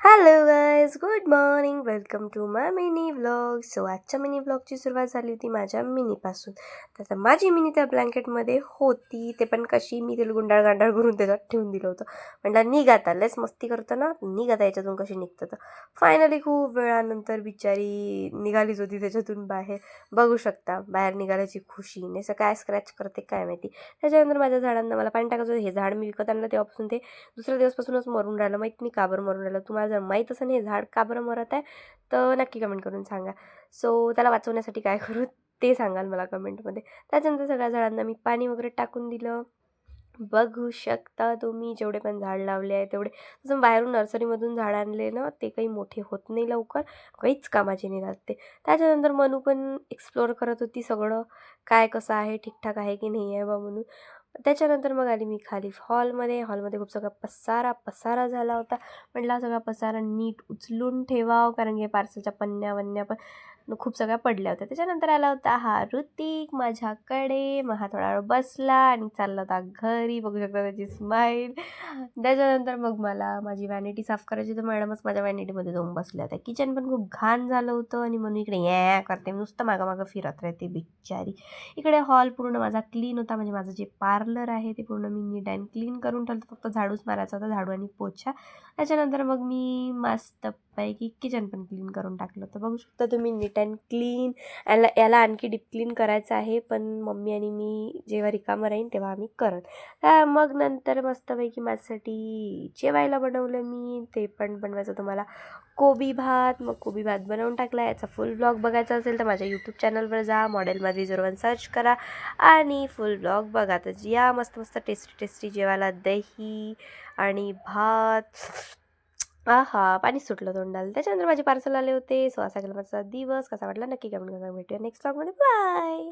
Hello guys, good morning. Welcome to my mini vlog. So आजच्या mini व्लॉगची सुरुवात झाली होती माझ्या मिनीपासून. तर माझी मिनी त्या ब्लँकेटमध्ये होती, ते पण कशी मी तिला गुंडाळ गांडाळ करून त्याच्यात ठेवून दिलं होतं. म्हटलं निघ आता, लयच मस्ती करतो ना, निघ आता याच्यातून कशी निघतं. तर फायनली खूप वेळानंतर बिचारी निघालीच होती त्याच्यातून बाहेर. बघू शकता बाहेर निघाल्याची खुशी, नेसं काय स्क्रॅच करते काय माहिती. त्याच्यानंतर माझ्या झाडांना मला पाणी टाकायचं होतं. हे झाड मी विकत आणलं तेव्हापासून ते दुसऱ्या दिवसपासूनच मरून राहिलं. माहीत नाही का बरं मरून राहिलं. तुम्हाला जर माहीत असेल हे झाड का बरं मरत आहे तर नक्की कमेंट करून सांगा. सो त्याला वाचवण्यासाठी काय करू ते सांगाल मला कमेंटमध्ये. त्याच्यानंतर सगळ्या झाडांना मी पाणी वगैरे टाकून दिलं. बघू शकता तुम्ही जेवढे पण झाड लावले आहे तेवढे. जसं बाहेरून नर्सरीमधून झाड आणले ना, ते काही मोठे होत नाही लवकर, काहीच कामाचे नाही राहत ते. त्याच्यानंतर मनू पण एक्सप्लोअर करत होती सगळं, काय कसं आहे, ठीकठाक आहे की नाही आहे बा म्हणून. त्याच्यानंतर मग आली मी खाली हॉलमध्ये खूप सगळा पसारा झाला होता. म्हटलं हा सगळा पसारा नीट उचलून ठेवावं, कारण की पार्सलच्या पन्न्या पण खूप सगळ्या पडल्या होत्या. त्याच्यानंतर आला होता हा ऋतिक माझ्याकडे. मग हा थोडा वेळ बसला आणि चालला होता घरी. बघू शकता त्याची स्माईल. त्याच्यानंतर मग मला माझी वॅनिटी साफ करायची, तर मॅडमच माझ्या वॅनिटीमध्ये जाऊन बसल्या होत्या. किचन पण खूप घाण झालं होतं आणि म्हणून इकडे या करते, नुसतं मागं फिरत राहते बिचारी. इकडे हॉल पूर्ण माझा क्लीन होता, म्हणजे माझं जे पार्लर आहे ते पूर्ण मी नीट अँड क्लीन करून ठेवलं. फक्त झाडूच मारायचा होता, झाडू आणि पोछा. त्याच्यानंतर मग मी मस्तपैकी किचन पण क्लीन करून टाकलं होतं. बघू शकता तुम्ही नीट अँड क्लीन. याला आणखी डीप क्लीन करायचं आहे, पण मम्मी आणि मी जेव्हा रिकामं राहीन तेव्हा आम्ही करत. मग नंतर मस्तपैकी माझ्यासाठी जेवायला बनवलं मी. ते पण बनवायचं तुम्हाला कोबी भात. मग कोबी भात बनवून टाकला. याचा फुल ब्लॉग बघायचा असेल तर माझ्या यूट्यूब चॅनलवर जा, मॉडेल माधवी 01 सर्च करा आणि फुल ब्लॉग बघा. तर या मस्त टेस्टी जेवायला दही आणि भात. आहा, पाणी सुटलं तोंडाला. त्याच्यानंतर माझे पार्सल आले होते. सो असा गेला माझा दिवस. कसा वाटला नक्की कमेंट करा. भेटूया नेक्स्ट ब्लॉगमध्ये. बाय.